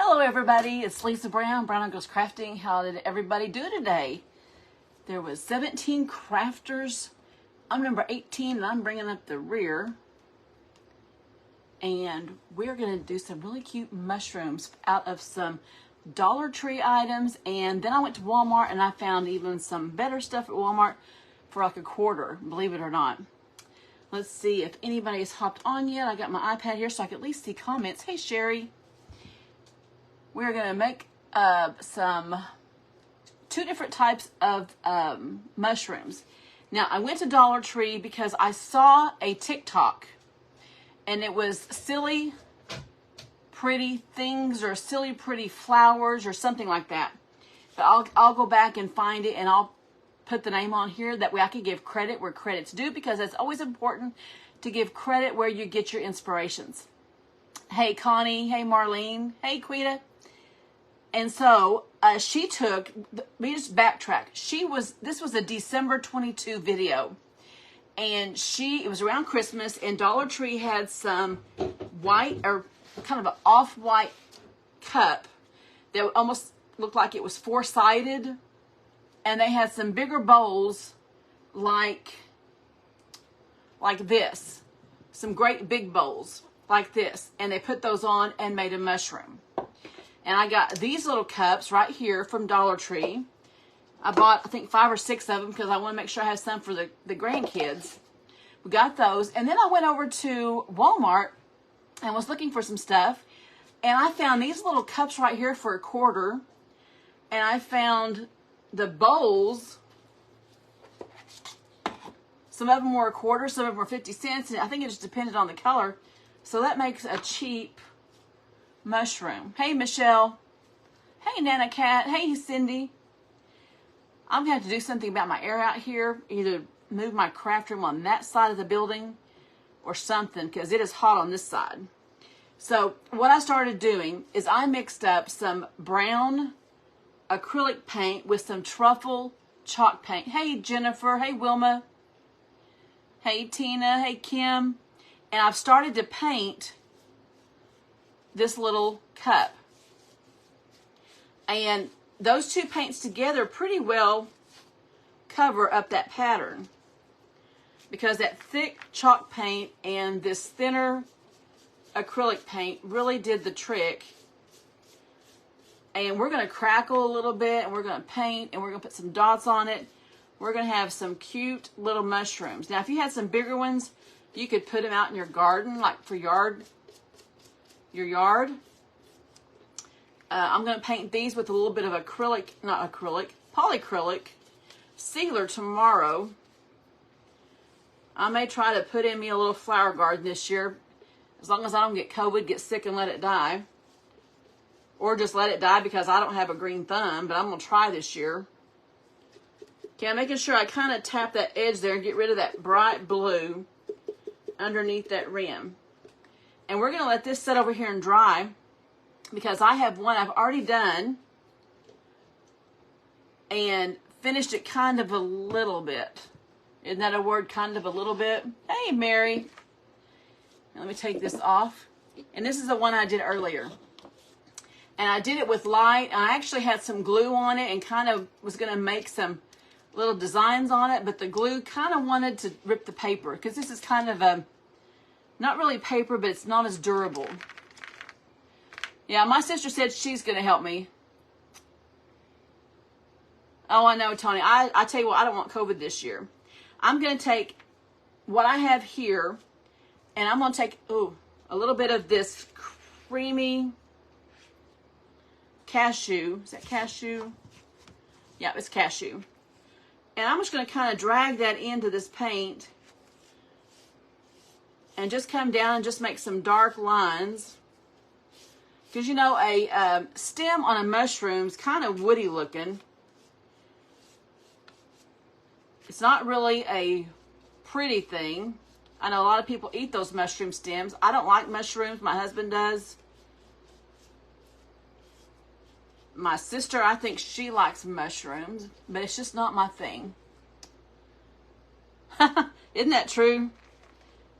Hello everybody, it's Lisa Brown, Brown & Girls Crafting. How did everybody do today? There was 17 crafters. I'm number 18 and I'm bringing up the rear. And we're gonna do some really cute mushrooms out of some Dollar Tree items. And then I went to Walmart and I found even some better stuff at Walmart for like $1, believe it or not. Let's see if anybody's hopped on yet. I got my iPad here so I can at least see comments. Hey Sherry. We're going to make two different types of mushrooms. Now, I went to Dollar Tree because I saw a TikTok, and it was silly, pretty things or silly, pretty flowers or something like that. But I'll go back and find it, and I'll put the name on here. That way I can give credit where credit's due, because it's always important to give credit where you get your inspirations. Hey, Connie. Hey, Marlene. Hey, Quita. And so she took, let me just backtrack. This was a December 22 video. And it was around Christmas, and Dollar Tree had some white or kind of an off-white cup that almost looked like it was four-sided. And they had some bigger bowls like this. Some great big bowls like this. And they put those on and made a mushroom. And I got these little cups right here from Dollar Tree. I bought, I think, 5 or 6 of them because I want to make sure I have some for the grandkids. We got those. And then I went over to Walmart and was looking for some stuff. And I found these little cups right here for $1. And I found the bowls. Some of them were $1, some of them were 50 cents. And I think it just depended on the color. So that makes a cheap mushroom. Hey, Michelle. Hey, Nana Cat. Hey, Cindy. I'm going to have to do something about my air out here. Either move my craft room on that side of the building or something, because it is hot on this side. So what I started doing is I mixed up some brown acrylic paint with some truffle chalk paint. Hey, Jennifer. Hey, Wilma. Hey, Tina. Hey, Kim. And I've started to paint this little cup. And those two paints together pretty well cover up that pattern, because that thick chalk paint and this thinner acrylic paint really did the trick. And we're going to crackle a little bit, and we're going to paint, and we're going to put some dots on it. We're going to have some cute little mushrooms. Now, if you had some bigger ones, you could put them out in your garden, like for your yard. I'm going to paint these with a little bit of polyacrylic sealer tomorrow. I may try to put in me a little flower garden this year, as long as I don't get COVID, get sick, and let it die. Or just let it die because I don't have a green thumb, but I'm going to try this year. Okay, I'm making sure I kind of tap that edge there and get rid of that bright blue underneath that rim. And we're going to let this sit over here and dry, because I have one I've already done and finished it kind of a little bit. Isn't that a word, kind of a little bit? Hey, Mary. Now, let me take this off. And this is the one I did earlier. And I did it with light. I actually had some glue on it and kind of was going to make some little designs on it, but the glue kind of wanted to rip the paper, because this is kind of a, not really paper, but it's not as durable. Yeah, my sister said she's going to help me. Oh, I know, Tony. I tell you what, I don't want COVID this year. I'm going to take what I have here, and I'm going to take, a little bit of this creamy cashew. Is that cashew? Yeah, it's cashew. And I'm just going to kind of drag that into this paint and just come down and just make some dark lines. Because, you know, a stem on a mushroom is kind of woody looking. It's not really a pretty thing. I know a lot of people eat those mushroom stems. I don't like mushrooms. My husband does. My sister, I think she likes mushrooms, but it's just not my thing. Isn't that true?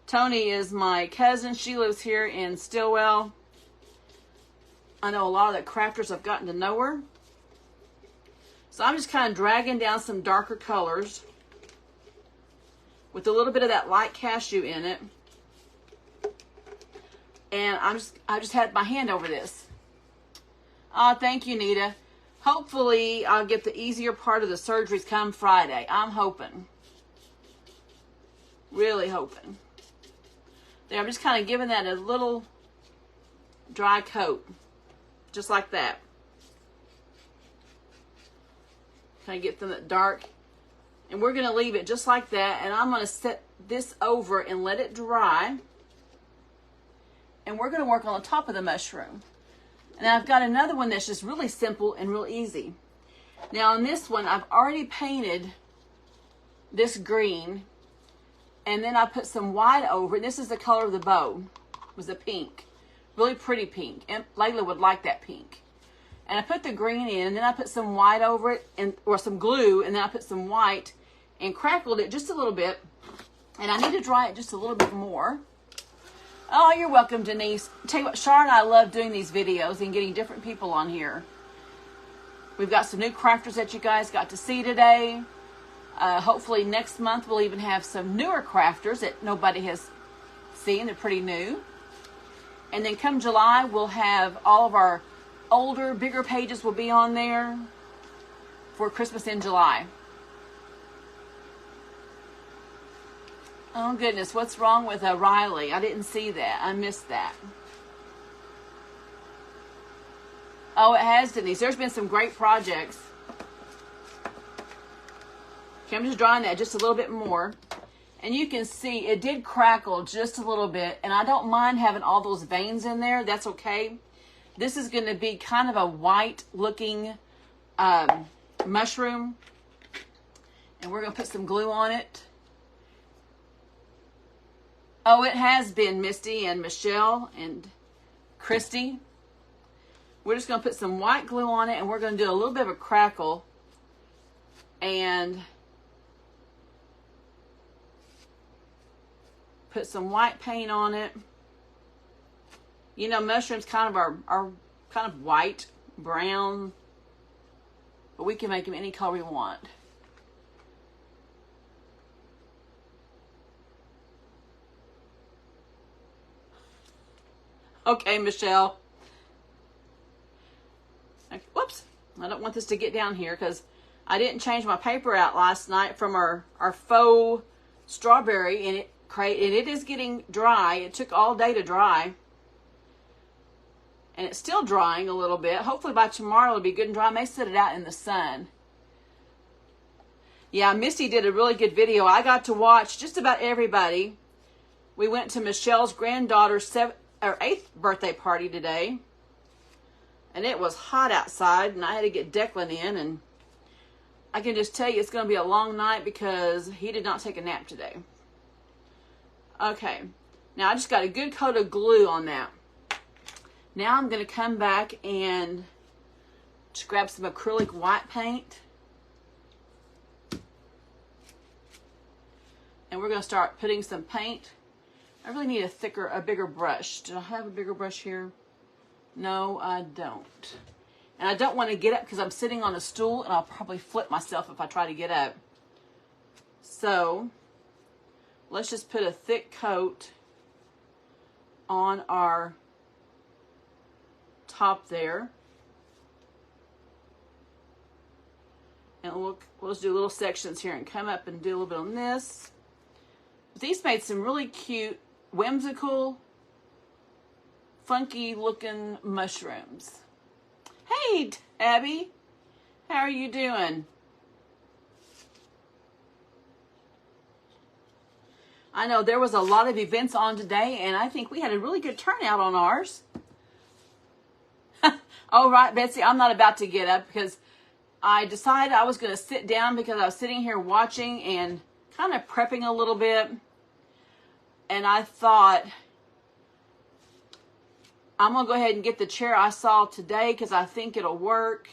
Tony is my cousin. She lives here in Stillwell. I know a lot of the crafters have gotten to know her. So I'm just kind of dragging down some darker colors with a little bit of that light cashew in it. And I just had my hand over this. Oh, thank you, Nita. Hopefully I'll get the easier part of the surgeries come Friday. I'm hoping. Really hoping. There, I'm just kind of giving that a little dry coat. Just like that. Kind of get them that dark. And we're going to leave it just like that. And I'm going to set this over and let it dry. And we're going to work on the top of the mushroom. And I've got another one that's just really simple and real easy. Now on this one, I've already painted this green. And then I put some white over it. This is the color of the bow. It was a pink. Really pretty pink. And Layla would like that pink. And I put the green in, and then I put some white over it, or some glue, and then I put some white and crackled it just a little bit. And I need to dry it just a little bit more. Oh, you're welcome, Denise. Tell you what, Char and I love doing these videos and getting different people on here. We've got some new crafters that you guys got to see today. Hopefully next month we'll even have some newer crafters that nobody has seen. They're pretty new. And then come July, we'll have all of our older, bigger pages will be on there for Christmas in July. Oh goodness, what's wrong with Riley? I didn't see that. I missed that. Oh, it has, Denise. There's been some great projects. Okay, I'm just drawing that just a little bit more. And you can see it did crackle just a little bit. And I don't mind having all those veins in there. That's okay. This is going to be kind of a white looking mushroom. And we're going to put some glue on it. Oh, it has been, Misty and Michelle and Christy. We're just going to put some white glue on it. And we're going to do a little bit of a crackle. And put some white paint on it. You know, mushrooms kind of are kind of white, brown, but we can make them any color we want. Okay, Michelle. Okay, whoops. I don't want this to get down here because I didn't change my paper out last night from our faux strawberry and it is getting dry. It took all day to dry. And it's still drying a little bit. Hopefully by tomorrow it'll be good and dry. I may set it out in the sun. Yeah, Misty did a really good video. I got to watch just about everybody. We went to Michelle's granddaughter's 8th birthday party today. And it was hot outside. And I had to get Declan in. And I can just tell you it's going to be a long night because he did not take a nap today. Okay. Now I just got a good coat of glue on that. Now I'm going to come back and just grab some acrylic white paint. And we're going to start putting some paint. I really need a bigger brush. Do I have a bigger brush here? No, I don't. And I don't want to get up because I'm sitting on a stool and I'll probably flip myself if I try to get up. So let's just put a thick coat on our top there. And we'll just do little sections here and come up and do a little bit on this. But these made some really cute, whimsical, funky looking mushrooms. Hey, Abby. How are you doing? I know there was a lot of events on today, and I think we had a really good turnout on ours. Oh, right, Betsy, I'm not about to get up because I decided I was going to sit down because I was sitting here watching and kind of prepping a little bit. And I thought, I'm going to go ahead and get the chair I saw today because I think it'll work.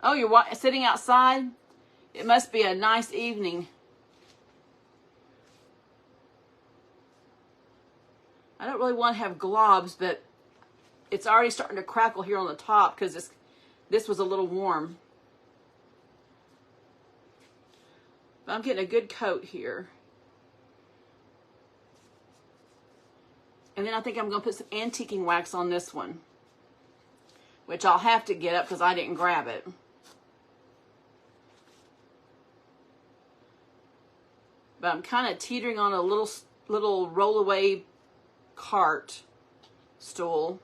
Oh, you're sitting outside? It must be a nice evening I don't really want to have globs, but it's already starting to crackle here on the top because this was a little warm. But I'm getting a good coat here. And then I think I'm going to put some antiquing wax on this one, which I'll have to get up because I didn't grab it. But I'm kind of teetering on a little roll-away cart stool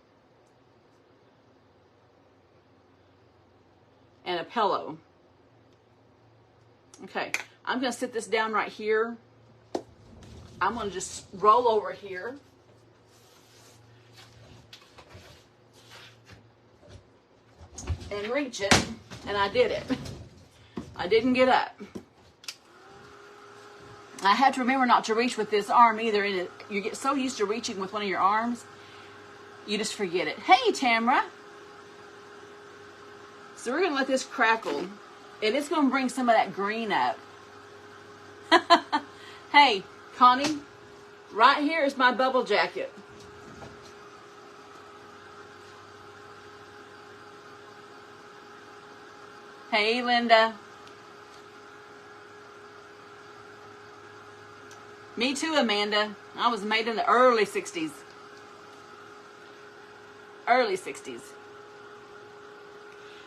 and a pillow. Okay, I'm going to sit this down right here. I'm going to just roll over here. And reach it, and I did it. I didn't get up. I had to remember not to reach with this arm either. And you get so used to reaching with one of your arms, you just forget it. Hey, Tamara. So we're going to let this crackle, and it's going to bring some of that green up. Hey, Connie, right here is my bubble jacket. Hey, Linda. Me too, Amanda. I was made in the early 60s. Early 60s.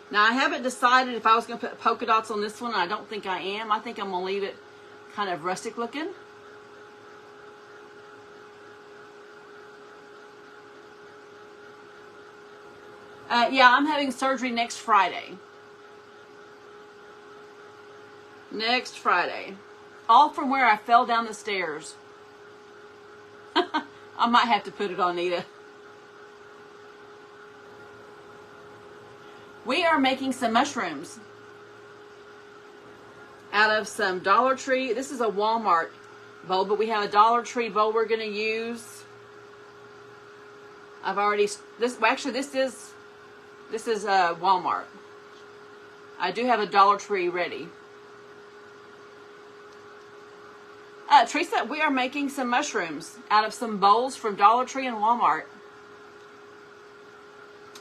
Now, I haven't decided if I was going to put polka dots on this one. I don't think I am. I think I'm going to leave it kind of rustic looking. Yeah, I'm having surgery next Friday. Next Friday. All from where I fell down the stairs. I might have to put it on Nita. We are making some mushrooms out of some Dollar Tree. This is a Walmart bowl, but we have a Dollar Tree bowl we're going to use. I've already, this is Walmart. I do have a Dollar Tree ready. Teresa, we are making some mushrooms out of some bowls from Dollar Tree and Walmart.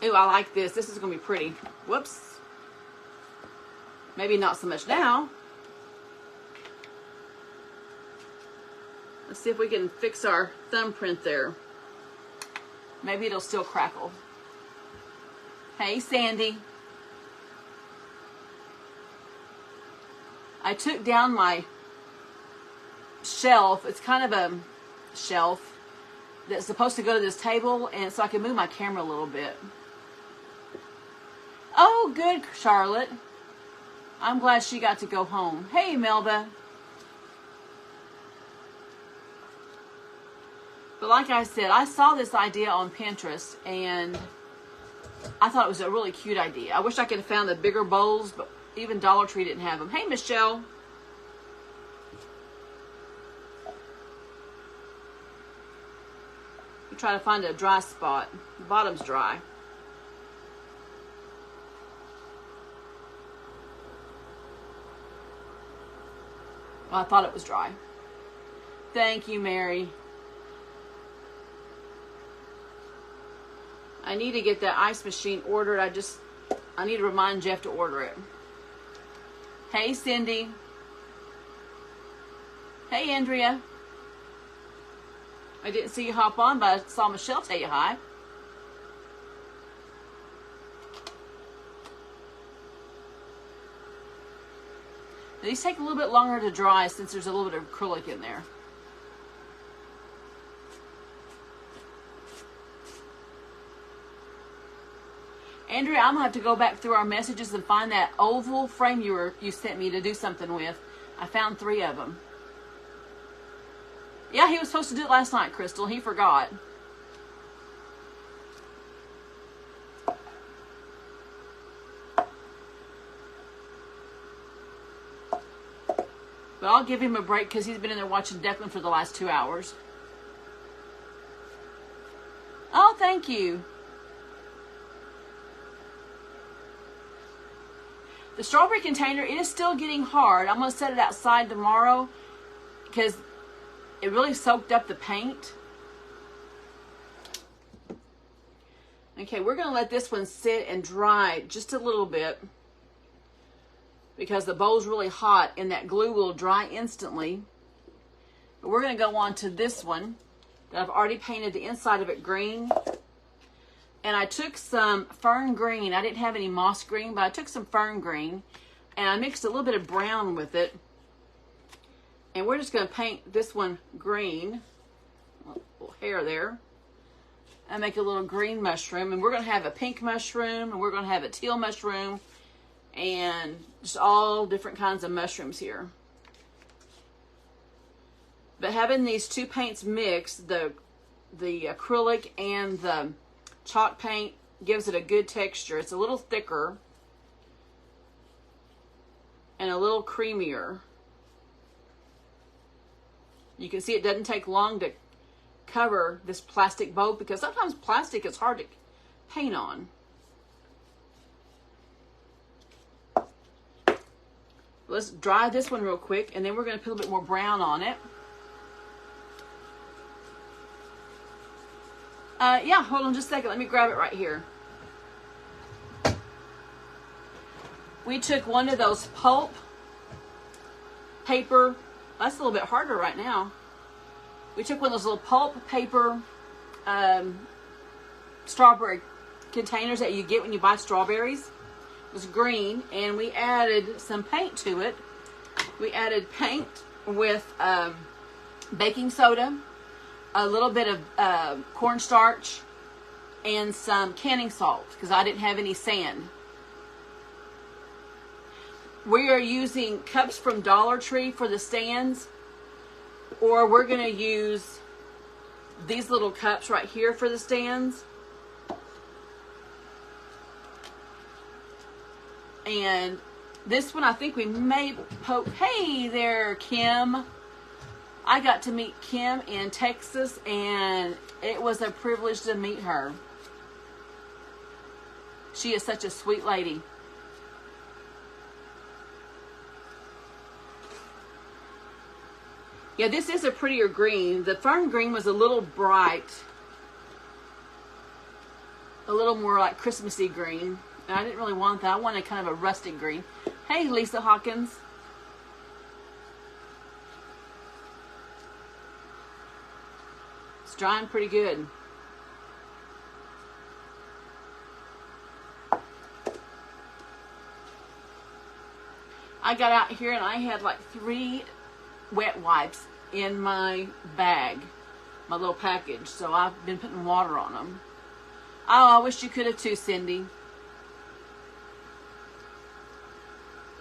Ooh, I like this. This is going to be pretty. Whoops. Maybe not so much now. Let's see if we can fix our thumbprint there. Maybe it'll still crackle. Hey, Sandy. I took down my shelf. It's kind of a shelf that's supposed to go to this table, and so I can move my camera a little bit. Oh, good, Charlotte. I'm glad she got to go home. Hey, Melba. But like I said, I saw this idea on Pinterest, and I thought it was a really cute idea. I wish I could have found the bigger bowls, but even Dollar Tree didn't have them. Hey, Michelle. Try to find a dry spot. The bottom's dry. Well, I thought it was dry. Thank you, Mary. I need to get that ice machine ordered. I need to remind Jeff to order it. Hey, Cindy. Hey, Andrea. I didn't see you hop on, but I saw Michelle tell you hi. These take a little bit longer to dry since there's a little bit of acrylic in there. Andrea, I'm going to have to go back through our messages and find that oval frame you sent me to do something with. I found 3 of them. Yeah, he was supposed to do it last night, Crystal. He forgot. But I'll give him a break because he's been in there watching Declan for the last 2 hours. Oh, thank you. The strawberry container, it is still getting hard. I'm going to set it outside tomorrow because it really soaked up the paint. Okay, we're going to let this one sit and dry just a little bit because the bowl's really hot and that glue will dry instantly. But we're going to go on to this one that I've already painted the inside of it green. And I took some fern green. I didn't have any moss green, but I took some fern green and I mixed a little bit of brown with it. And we're just going to paint this one green. A little hair there. And make a little green mushroom. And we're going to have a pink mushroom. And we're going to have a teal mushroom. And just all different kinds of mushrooms here. But having these two paints mixed, the acrylic and the chalk paint, gives it a good texture. It's a little thicker. And a little creamier. You can see it doesn't take long to cover this plastic bowl because sometimes plastic is hard to paint on. Let's dry this one real quick and then we're going to put a little bit more brown on it. Yeah, hold on just a second. Let me grab it right here. We took one of those pulp paper. That's a little bit harder right now. We took one of those little pulp paper strawberry containers that you get when you buy strawberries. It was green, and we added some paint to it. We added paint with baking soda, a little bit of cornstarch, and some canning salt because I didn't have any sand. We are using cups from Dollar Tree for the stands, or we're going to use these little cups right here for the stands. And this one I think we may poke. Hey there, Kim. I got to meet Kim in Texas, and it was a privilege to meet her. She is such a sweet lady. Yeah, this is a prettier green. The fern green was a little bright. A little more like Christmassy green. And I didn't really want that. I wanted kind of a rustic green. Hey, Lisa Hawkins. It's drying pretty good. I got out here and I had like 3 wet wipes in my bag, my little package, so I've been putting water on them. Oh, I wish you could have too, Cindy.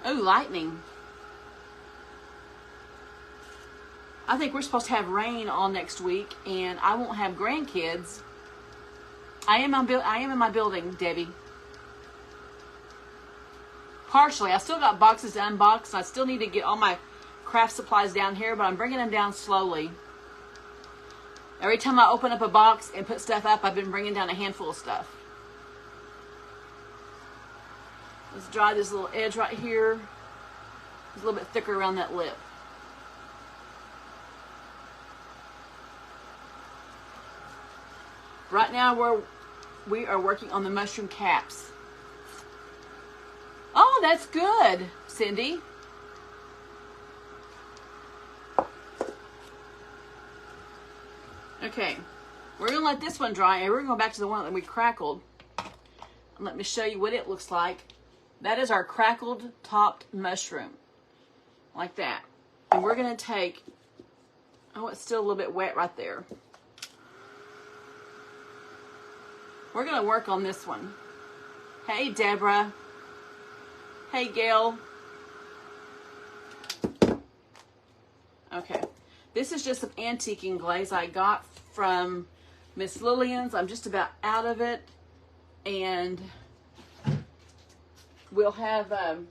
Oh, lightning. I think we're supposed to have rain all next week, and I won't have grandkids. I am in my building, Debbie. Partially. I still got boxes to unbox. I still need to get all my craft supplies down here, but I'm bringing them down slowly. Every time I open up a box and put stuff up, I've been bringing down a handful of stuff. Let's dry this little edge right here. It's a little bit thicker around that lip. Right now we are working on the mushroom caps. Oh, that's good, Cindy. Okay, we're going to let this one dry, and we're going to go back to the one that we crackled. And let me show you what it looks like. That is our crackled topped mushroom. Like that. And we're going to take, oh, it's still a little bit wet right there. We're going to work on this one. Hey, Deborah. Hey, Gail. Okay. This is just some antiquing glaze I got from Miss Lillian's. I'm just about out of it. And we'll have I'm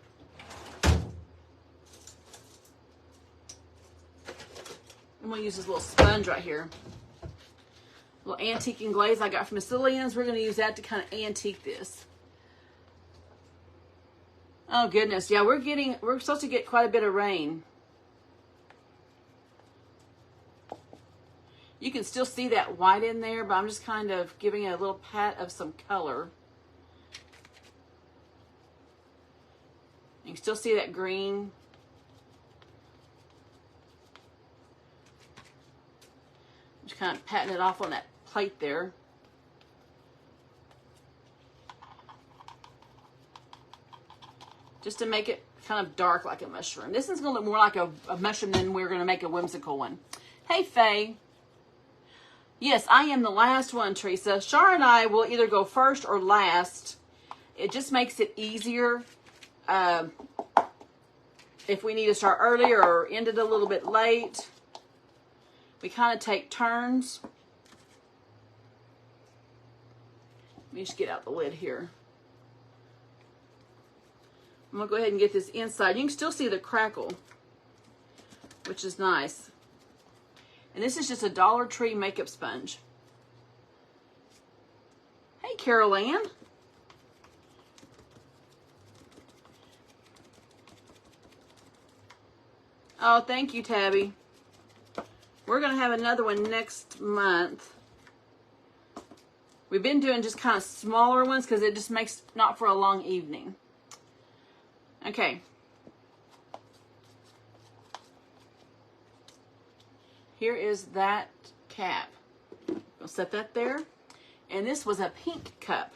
going to use this little sponge right here. Little antiquing glaze I got from Miss Lillian's. We're going to use that to kind of antique this. Oh goodness, yeah, we're supposed to get quite a bit of rain. You can still see that white in there, but I'm just kind of giving it a little pat of some color. You can still see that green. Just kind of patting it off on that plate there. Just to make it kind of dark like a mushroom. This is going to look more like a mushroom than we're going to make a whimsical one. Hey, Faye. Yes, I am the last one, Teresa. Shar and I will either go first or last. It just makes it easier if we need to start earlier or end it a little bit late. We kind of take turns. Let me just get out the lid here. I'm going to go ahead and get this inside. You can still see the crackle, which is nice. And this is just a Dollar Tree makeup sponge. Hey, Carol Ann. Oh, thank you, Tabby. We're going to have another one next month. We've been doing just kind of smaller ones because it just makes not for a long evening. Okay. Here is that cap. We'll set that there. And this was a pink cup.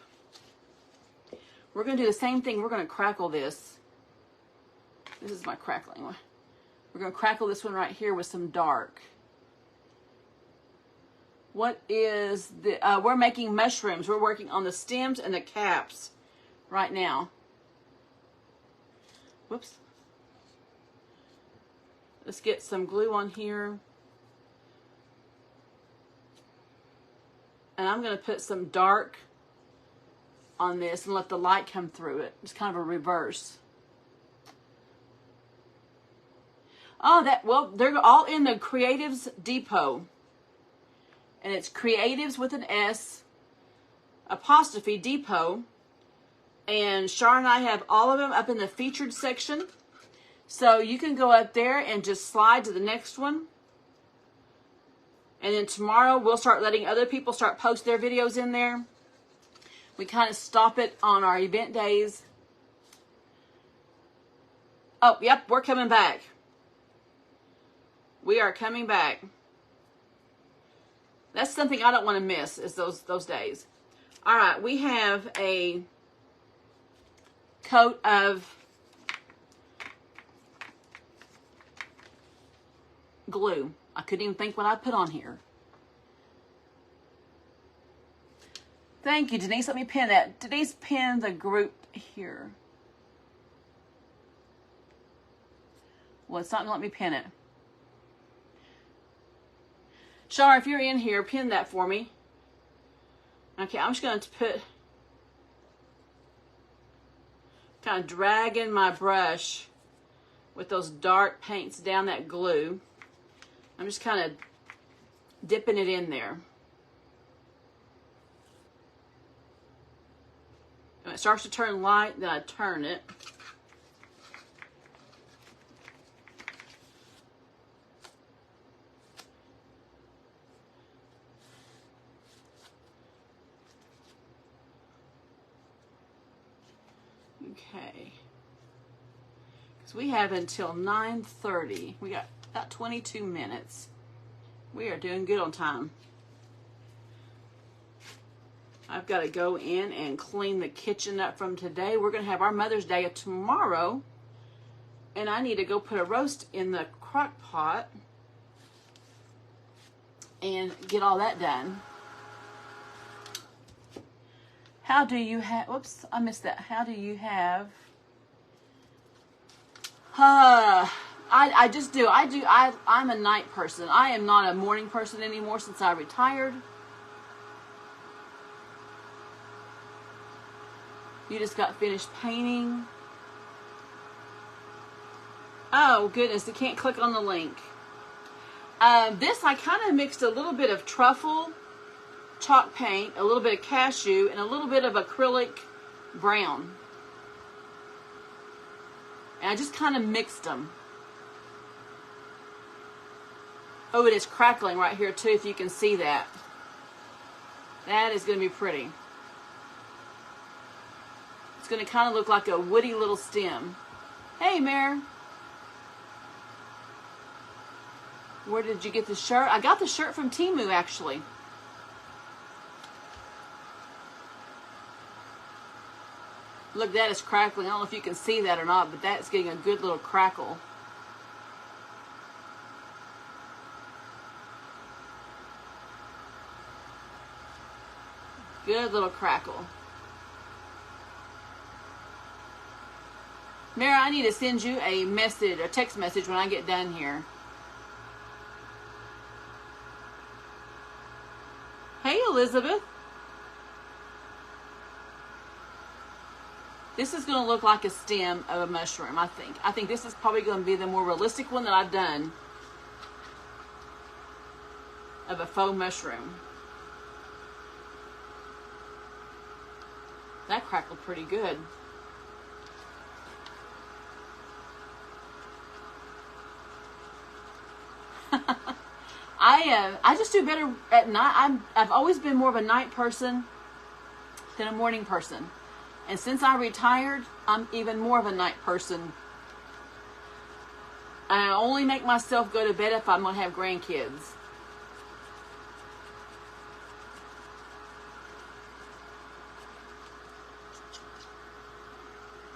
We're going to do the same thing. We're going to crackle this. This is my crackling one. We're going to crackle this one right here with some dark. What is the... we're making mushrooms. We're working on the stems and the caps right now. Whoops. Let's get some glue on here. And I'm going to put some dark on this and let the light come through it. It's kind of a reverse. Oh, well, they're all in the Creatives Depot. And it's Creatives with an S, apostrophe, Depot. And Shar and I have all of them up in the featured section. So you can go up there and just slide to the next one. And then tomorrow we'll start letting other people start post their videos in there. We kind of stop it on our event days. Oh, yep, we're coming back. We are coming back. That's something I don't want to miss, is those days. All right, we have a coat of glue. I couldn't even think what I put on here. Thank you, Denise. Let me pin that. Denise, pin the group here. Well, it's not going to let me pin it. Shar, if you're in here, pin that for me. Okay, I'm just going to put... kind of dragging my brush with those dark paints down that glue. I'm just kind of dipping it in there. When it starts to turn light, then I turn it. Okay. Because we have until 9:30. We got about 22 minutes. We are doing good on time. I've got to go in and clean the kitchen up from today. We're going to have our Mother's Day tomorrow. And I need to go put a roast in the crock pot and get all that done. How do you have... Whoops, I missed that. How do you have... I just do. I'm a night person. I am not a morning person anymore since I retired. You just got finished painting. Oh, goodness. I can't click on the link. This, I kind of mixed a little bit of truffle chalk paint, a little bit of cashew, and a little bit of acrylic brown. And I just kind of mixed them. Oh, it is crackling right here too, if you can see that. That is going to be pretty. It's going to kind of look like a woody little stem. Hey, Mare. Where did you get the shirt? I got the shirt from Temu, actually. Look, that is crackling. I don't know if you can see that or not, but that's getting a good little crackle. Good little crackle. Mara, I need to send you a message, a text message when I get done here. Hey, Elizabeth. This is going to look like a stem of a mushroom, I think. I think this is probably going to be the more realistic one that I've done of a faux mushroom. That crackled pretty good. I just do better at night. I've always been more of a night person than a morning person. And since I retired, I'm even more of a night person. I only make myself go to bed if I'm going to have grandkids.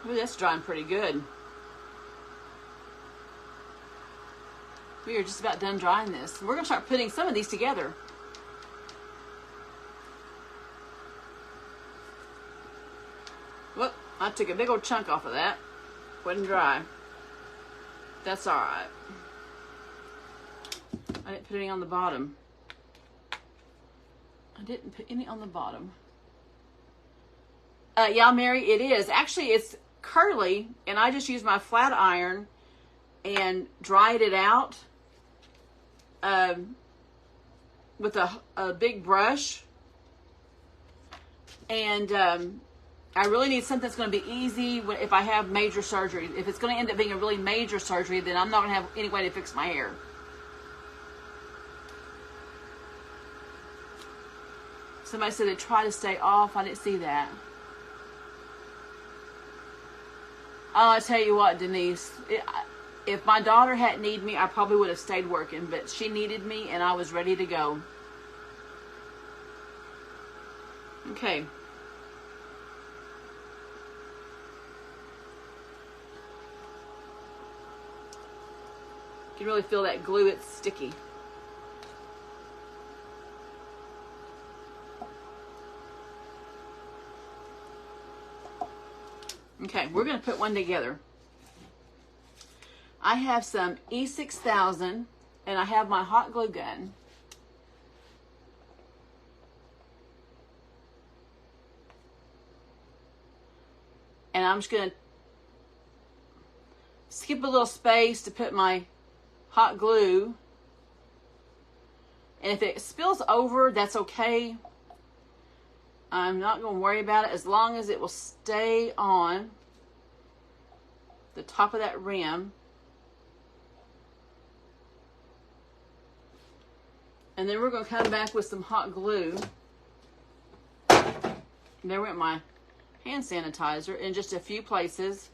Ooh, that's drying pretty good. We are just about done drying this. We're going to start putting some of these together. Whoop, I took a big old chunk off of that. Wasn't dry. That's alright. I didn't put any on the bottom. I didn't put any on the bottom. Yeah, Mary, it is. Actually, it's curly, and I just used my flat iron and dried it out with a big brush. And I really need something that's going to be easy if I have major surgery. If it's going to end up being a really major surgery, then I'm not going to have any way to fix my hair. Somebody said they try to stay off. I didn't see that. Oh, I tell you what, Denise, if my daughter hadn't needed me, I probably would have stayed working, but she needed me and I was ready to go. Okay. You can really feel that glue, it's sticky. Okay, we're going to put one together. I have some E6000 and I have my hot glue gun. And I'm just going to skip a little space to put my hot glue. And if it spills over, that's okay. I'm not going to worry about it as long as it will stay on the top of that rim. And then we're going to come back with some hot glue. There went my hand sanitizer in just a few places.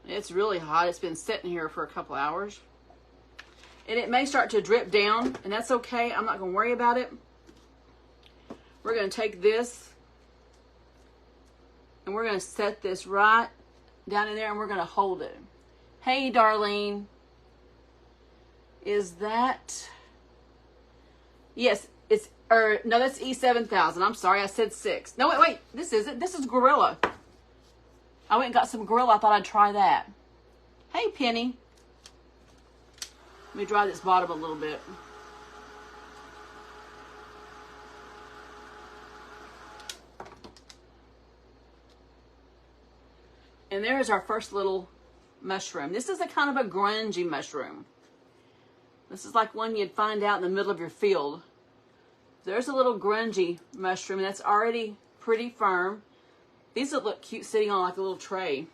It's really hot. It's been sitting here for a couple hours. And it may start to drip down, and that's okay. I'm not going to worry about it. We're going to take this, and we're going to set this right down in there, and we're going to hold it. Hey, Darlene. Is that... Yes, it's... no, that's E7000. I'm sorry, I said 6. No, wait. This isn't. This is Gorilla. I went and got some Gorilla. I thought I'd try that. Hey, Penny. Let me dry this bottom a little bit. And there's our first little mushroom. This is a kind of a grungy mushroom. This is like one you'd find out in the middle of your field. There's a little grungy mushroom that's already pretty firm. These would look cute sitting on like a little tray.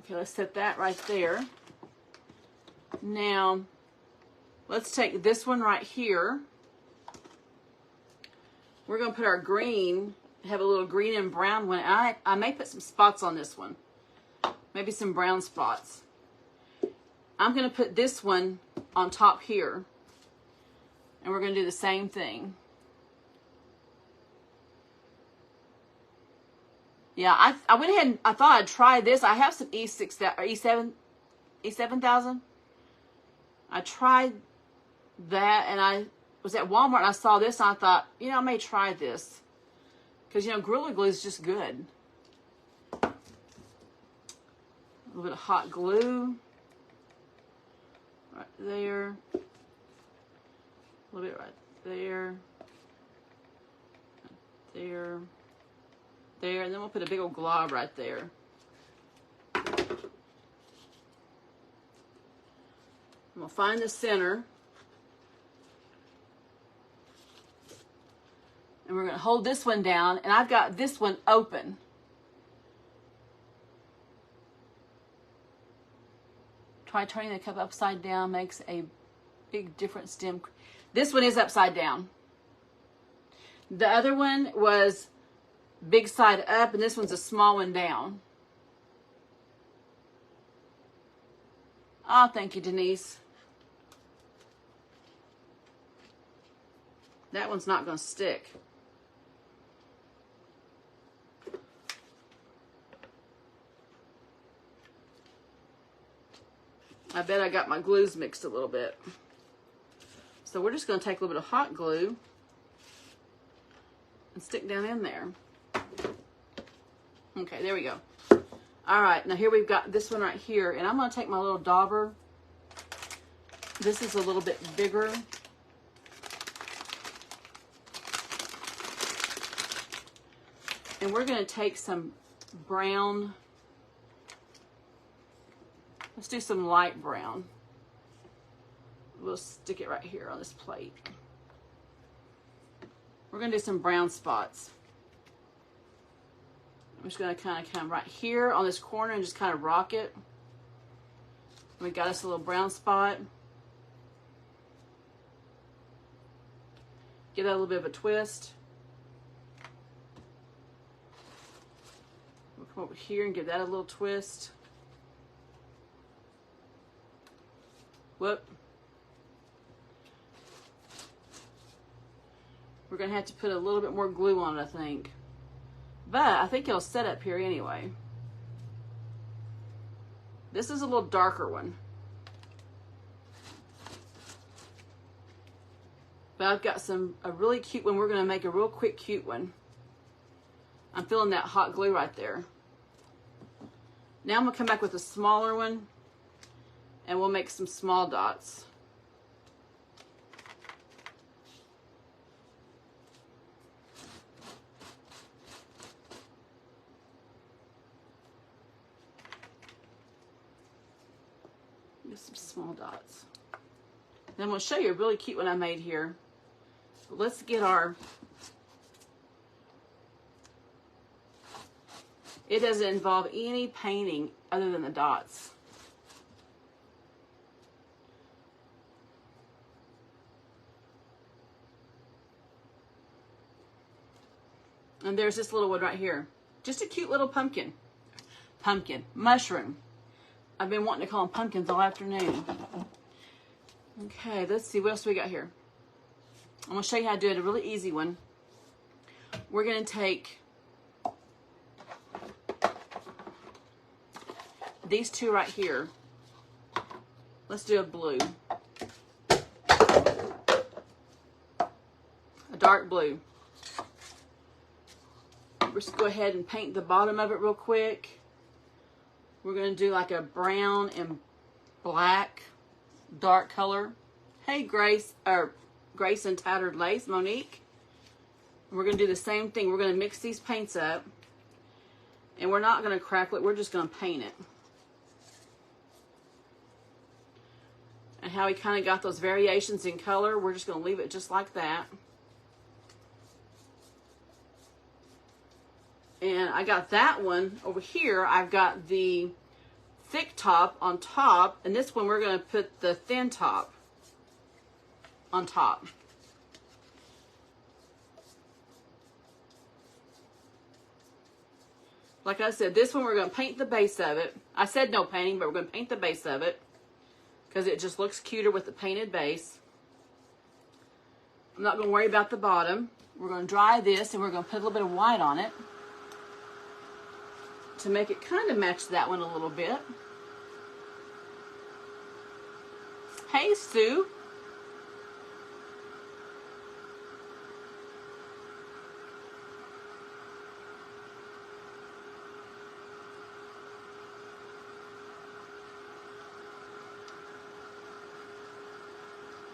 Okay, let's set that right there. Now, let's take this one right here. We're going to put our green, have a little green and brown one. I may put some spots on this one. Maybe some brown spots. I'm going to put this one on top here. And we're going to do the same thing. Yeah, I went ahead and I thought I'd try this. I have some E7000. I tried that, and I was at Walmart and I saw this and I thought, you know, I may try this. Because, you know, Gorilla Glue is just good. A little bit of hot glue. Right there. A little bit right there. There. There. And then we'll put a big old glob right there. And we'll find the center. And we're going to hold this one down. And I've got this one open. Try turning the cup upside down. Makes a big difference. This one is upside down. The other one was big side up. And this one's a small one down. Oh, thank you, Denise. That one's not going to stick. I bet I got my glues mixed a little bit. So we're just going to take a little bit of hot glue and stick down in there. Okay, there we go. All right, now here we've got this one right here, and I'm going to take my little dauber. This is a little bit bigger. And we're going to take some brown. Let's do some light brown. We'll stick it right here on this plate. We're going to do some brown spots. I'm just going to kind of come right here on this corner and just kind of rock it. We got us a little brown spot. Give that a little bit of a twist. We'll come over here and give that a little twist. Whoop. We're going to have to put a little bit more glue on it, I think. But I think it'll set up here anyway. This is a little darker one. But I've got a really cute one. We're going to make a real quick cute one. I'm feeling that hot glue right there. Now I'm going to come back with a smaller one. And we'll make some small dots. Just some small dots. Then I'm going to show you a really cute one I made here. Let's get our... It doesn't involve any painting other than the dots. And there's this little one right here. Just a cute little pumpkin. Mushroom. I've been wanting to call them pumpkins all afternoon. Okay, let's see. What else do we got here? I'm going to show you how to do it. A really easy one. We're going to take these two right here. Let's do a blue. A dark blue. We're just go ahead and paint the bottom of it real quick. We're going to do like a brown and black dark color. Hey, Grace and Tattered Lace, Monique. We're going to do the same thing. We're going to mix these paints up. And we're not going to crackle it. We're just going to paint it. And how we kind of got those variations in color, we're just going to leave it just like that. And I got that one over here. I've got the thick top on top, and this one we're going to put the thin top on top. Like I said, this one we're going to paint the base of it. I said no painting, but we're going to paint the base of it because it just looks cuter with the painted base. I'm not going to worry about the bottom. We're going to dry this, and we're going to put a little bit of white on it to make it kind of match that one a little bit. Hey, Sue.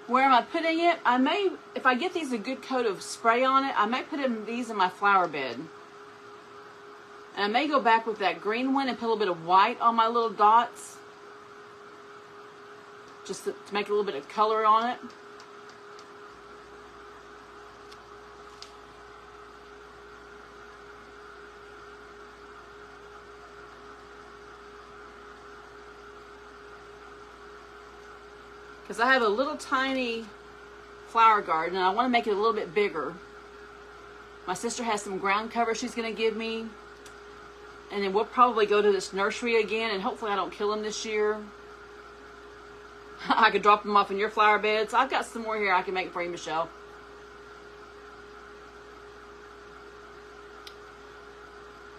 Where am I putting it? I may, if I get these a good coat of spray on it, I may put these in my flower bed. And I may go back with that green one and put a little bit of white on my little dots. Just to make a little bit of color on it. Because I have a little tiny flower garden and I want to make it a little bit bigger. My sister has some ground cover she's going to give me. And then we'll probably go to this nursery again, and hopefully I don't kill them this year. I could drop them off in your flower beds. I've got some more here I can make for you, Michelle.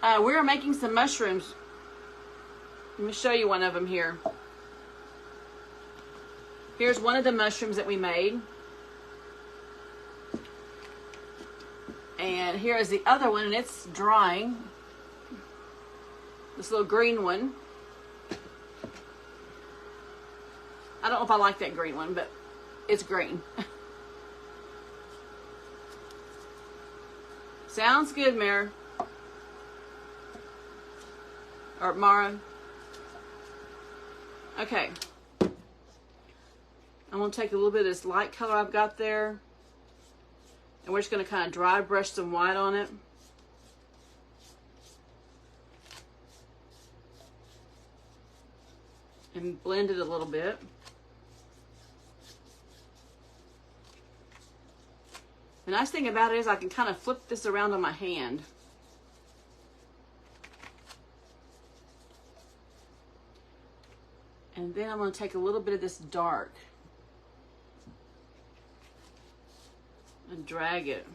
We're making some mushrooms. Let me show you one of them here. Here's one of the mushrooms that we made. And here is the other one, and it's drying. This little green one. I don't know if I like that green one, but it's green. Sounds good, Mara. Or Mara. Okay. I'm going to take a little bit of this light color I've got there. And we're just going to kind of dry brush some white on it. And blend it a little bit. The nice thing about it is I can kind of flip this around on my hand. And then I'm going to take a little bit of this dark and drag it.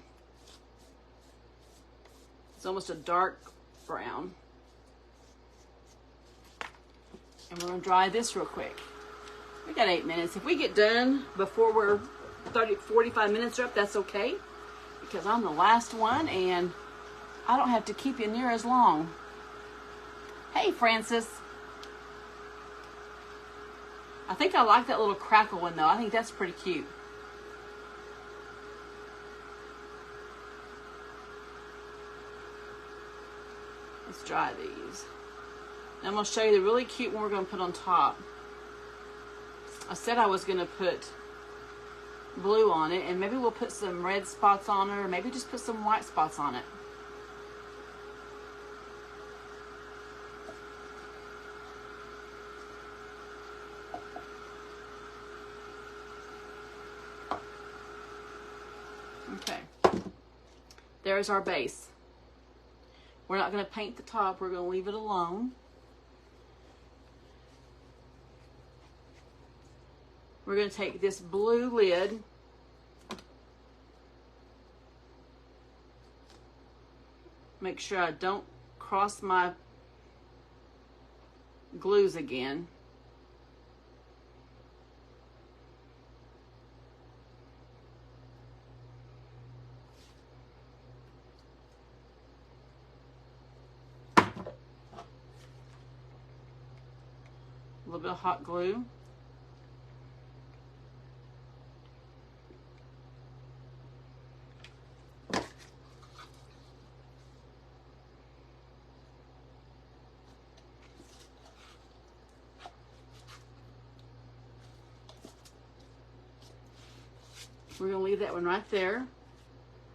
It's almost a dark brown. And we're going to dry this real quick. We got 8 minutes. If we get done before we're 45 minutes are up, that's okay. Because I'm the last one and I don't have to keep you near as long. Hey, Francis. I think I like that little crackle one though. I think that's pretty cute. Let's dry these. And I'm going to show you the really cute one we're going to put on top. I said I was going to put blue on it, and maybe we'll put some red spots on it, or maybe just put some white spots on it. Okay. There's our base. We're not going to paint the top. We're going to leave it alone. We're going to take this blue lid, make sure I don't cross my glues again. A little bit of hot glue. We're going to leave that one right there.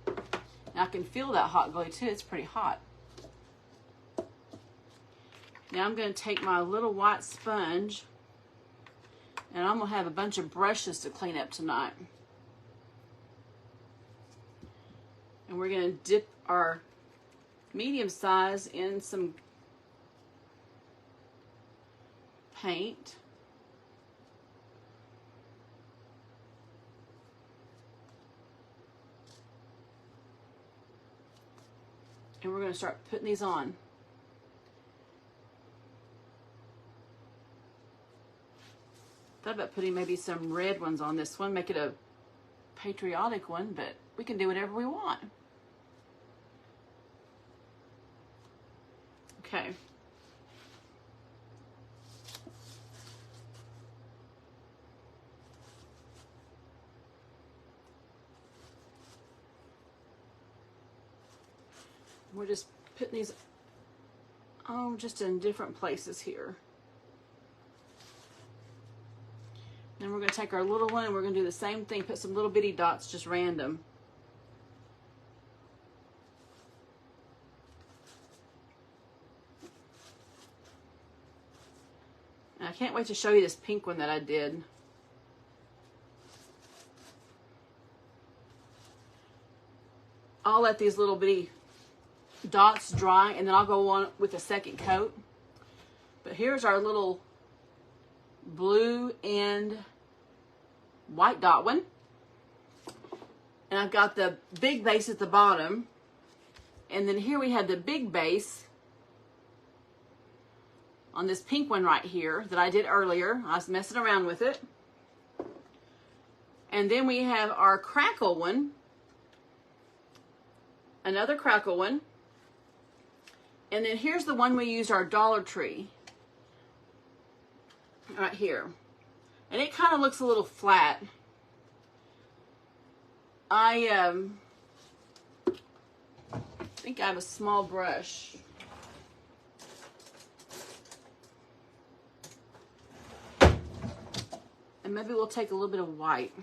And I can feel that hot glue too. It's pretty hot. Now I'm going to take my little white sponge, and I'm going to have a bunch of brushes to clean up tonight. And we're going to dip our medium size in some paint. And we're going to start putting these on. Thought about putting maybe some red ones on this one, make it a patriotic one, but we can do whatever we want. Okay. We're just putting these just in different places here. Then we're going to take our little one and we're going to do the same thing, put some little bitty dots, just random. And I can't wait to show you this pink one that I did. I'll let these little bitty dots dry and then I'll go on with a second coat. But here's our little blue and white dot one. And I've got the big base at the bottom. And then here we have the big base on this pink one right here that I did earlier. I was messing around with it. And then we have our crackle one. Another crackle one. And then here's the one we used, our Dollar Tree. Right here. And it kind of looks a little flat. I think I have a small brush. And maybe we'll take a little bit of white.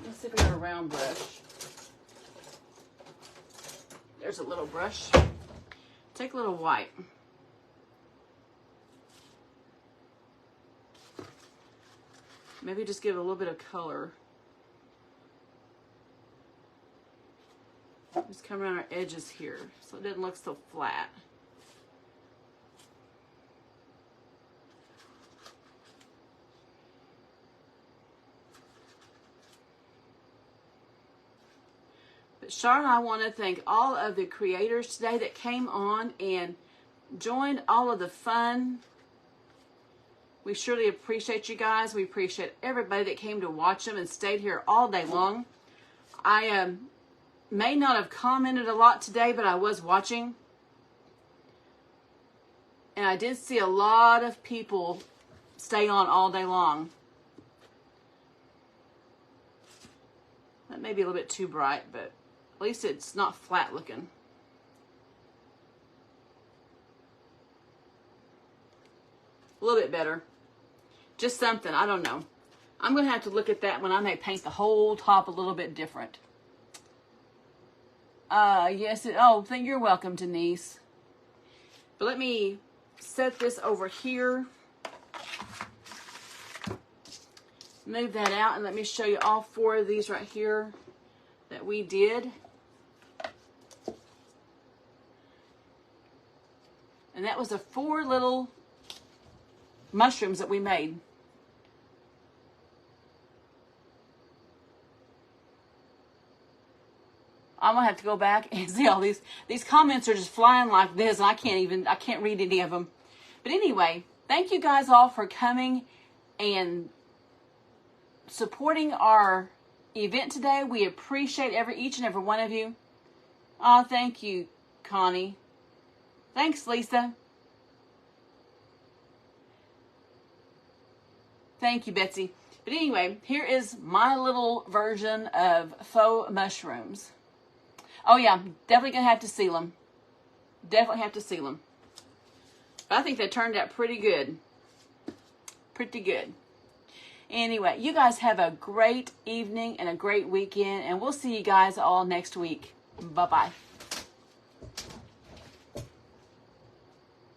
Let's see if we got a round brush. There's a little brush. Take a little white. Maybe just give it a little bit of color. Just come around our edges here so it doesn't look so flat. But Charlotte, I want to thank all of the creators today that came on and joined all of the fun. We surely appreciate you guys. We appreciate everybody that came to watch them and stayed here all day long. I may not have commented a lot today, but I was watching. And I did see a lot of people stay on all day long. That may be a little bit too bright, but at least it's not flat looking. A little bit better. Just something, I don't know. I'm going to have to look at that when I may paint the whole top a little bit different. Yes, you're welcome, Denise. But let me set this over here. Move that out and let me show you all four of these right here that we did. And that was the 4 little mushrooms that we made. I'm gonna have to go back and see all these. These comments are just flying like this, and I can't read any of them. But anyway, thank you guys all for coming and supporting our event today. We appreciate each and every one of you. Oh, thank you, Connie. Thanks, Lisa. Thank you, Betsy. But anyway, here is my little version of faux mushrooms. Oh yeah, definitely gonna have to seal them. Definitely have to seal them. But I think they turned out pretty good. Pretty good. Anyway, you guys have a great evening and a great weekend, and we'll see you guys all next week. Bye-bye.